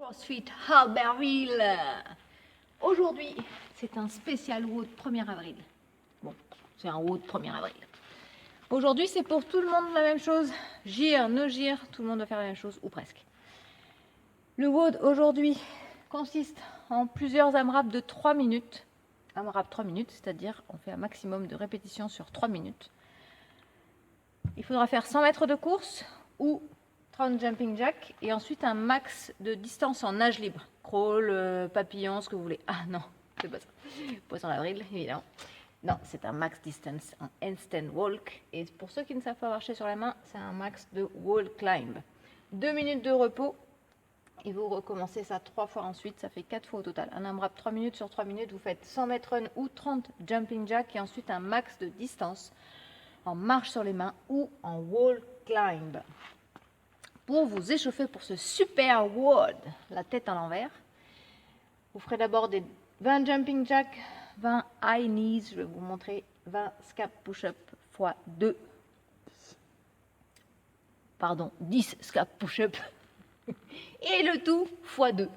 CrossFit Albertville. Aujourd'hui, c'est un spécial WOD 1er avril. Bon, c'est un WOD 1er avril. Aujourd'hui, c'est pour tout le monde la même chose. Gire, no gire, tout le monde doit faire la même chose, ou presque. Le WOD aujourd'hui consiste en plusieurs AMRAP de 3 minutes. AMRAP 3 minutes, c'est-à-dire on fait un maximum de répétitions sur 3 minutes. Il faudra faire 100 mètres de course ou 30 jumping jack et ensuite un max de distance en nage libre. Crawl, papillon, ce que vous voulez. Ah non, c'est pas ça. Poisson d'avril, évidemment. Non, c'est un max distance en handstand walk. Et pour ceux qui ne savent pas marcher sur la main, c'est un max de wall climb. 2 minutes de repos. Et vous recommencez ça 3 fois ensuite, ça fait 4 fois au total. Un AMRAP 3 minutes sur 3 minutes, vous faites 100 mètres run ou 30 jumping jack et ensuite un max de distance en marche sur les mains ou en wall climb. Pour vous échauffer pour ce super WOD, la tête à l'envers, vous ferez d'abord des 20 jumping jack, 20 high knees, je vais vous montrer 20 scap push-up x 2. Pardon, 10 scap push-up. Et le tout x 2.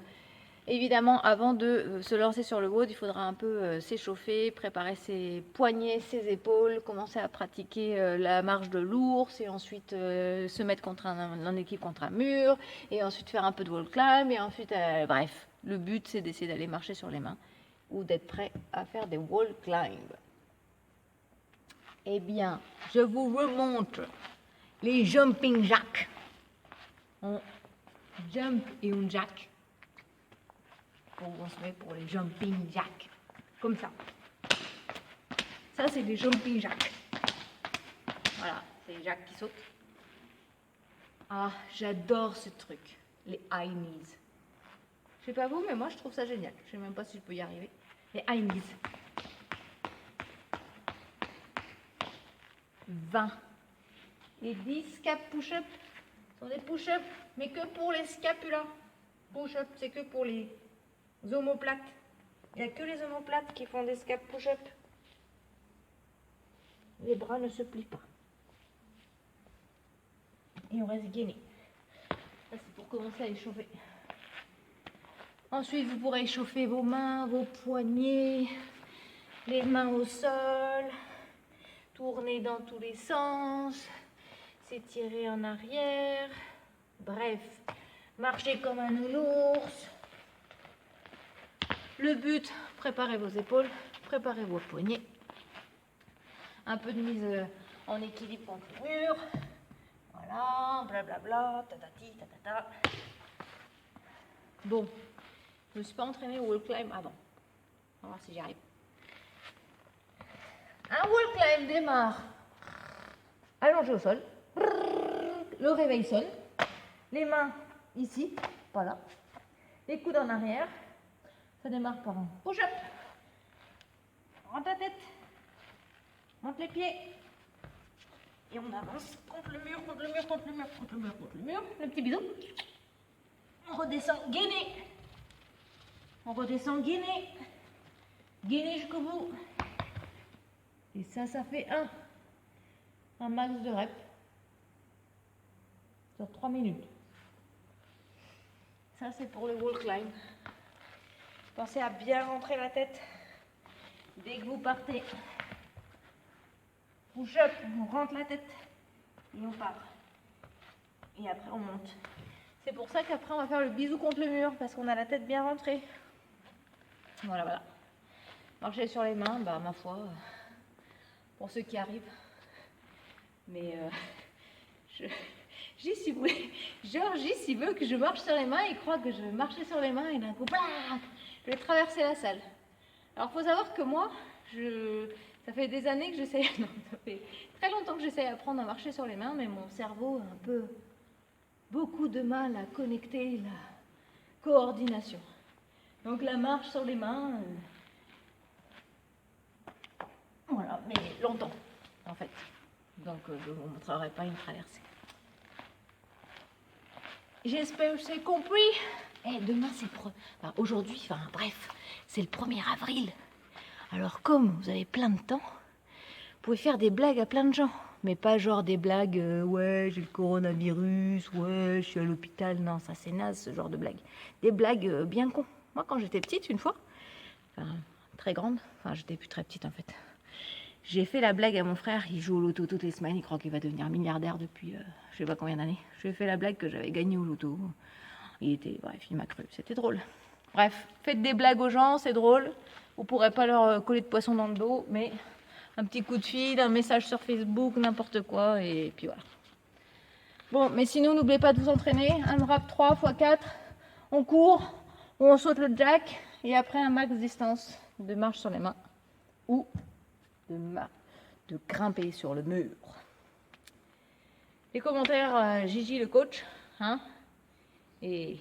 Évidemment, avant de se lancer sur le WOD, il faudra un peu s'échauffer, préparer ses poignets, ses épaules, commencer à pratiquer la marche de l'ours et ensuite se mettre en équipe contre un mur et ensuite faire un peu de wall climb et ensuite, bref, le but c'est d'essayer d'aller marcher sur les mains ou d'être prêt à faire des wall climb. Eh bien, je vous remontre les jumping jack. On jump et on jack. On se met pour les jumping jack, comme ça. Ça, c'est des jumping jack. Voilà, c'est les jacks qui sautent. Ah, j'adore ce truc, les high knees. Je sais pas vous, mais moi, je trouve ça génial. Je sais même pas si je peux y arriver. Les high knees. 20. Les 10 scap push-up sont des push-up, mais que pour les scapulas. Push-up, c'est que pour les omoplates. Il n'y a que les omoplates qui font des scap push-up. Les bras ne se plient pas. Et on reste gainé. Ça, c'est pour commencer à échauffer. Ensuite, vous pourrez échauffer vos mains, vos poignets, les mains au sol, tourner dans tous les sens, s'étirer en arrière. Bref, marcher comme un nounours. Le but, préparez vos épaules, préparez vos poignets. Un peu de mise en équilibre contre le mur. Voilà, blablabla, tatati, tatata. Bon, je ne me suis pas entraînée au wall climb avant. On va voir si j'y arrive. Un wall climb démarre allongé au sol. Le réveil sonne. Les mains ici, voilà. Les coudes en arrière. Ça démarre par un push-up. Rentre la tête. Monte les pieds. Et on avance contre le mur, contre le mur, contre le mur, contre le mur, contre le mur. Le petit bisou. On redescend gainé. On redescend gainé. Gainé jusqu'au bout. Et ça fait un max de reps. Sur 3 minutes. Ça, c'est pour le wall climb. Pensez à bien rentrer la tête dès que vous partez. Push-up, on rentre la tête et on part. Et après, on monte. C'est pour ça qu'après, on va faire le bisou contre le mur parce qu'on a la tête bien rentrée. Voilà, voilà. Marcher sur les mains, bah, ma foi, pour ceux qui arrivent. Mais J, s'il veut que je marche sur les mains, il croit que je vais marcher sur les mains et d'un coup, je vais traverser la salle. Alors, il faut savoir que moi, ça fait des années que j'essaie, non, ça fait très longtemps que j'essaie d'apprendre à marcher sur les mains, mais mon cerveau a beaucoup de mal à connecter la coordination. Donc, la marche sur les mains, voilà, mais longtemps, en fait. Donc, je ne vous montrerai pas une traversée. J'espère que c'est compris. Et demain, c'est aujourd'hui, bref, c'est le 1er avril. Alors, comme vous avez plein de temps, vous pouvez faire des blagues à plein de gens. Mais pas genre des blagues, ouais, j'ai le coronavirus, ouais, je suis à l'hôpital. Non, ça c'est naze ce genre de blagues. Des blagues bien cons. Moi, quand j'étais petite, une fois, enfin, très grande, enfin, j'étais plus très petite en fait. J'ai fait la blague à mon frère, il joue au loto toutes les semaines, il croit qu'il va devenir milliardaire depuis je sais pas combien d'années. Je lui ai fait la blague que j'avais gagné au loto. Bref, il m'a cru, c'était drôle. Bref, faites des blagues aux gens, c'est drôle. Vous pourrez pas leur coller de poisson dans le dos, mais un petit coup de fil, un message sur Facebook, n'importe quoi, et puis voilà. Bon, mais sinon, n'oubliez pas de vous entraîner. Un rap 3 x 4, on court, ou on saute le jack, et après un max distance de marche sur les mains, ou de grimper sur le mur. Les commentaires, Gigi le coach, hein, et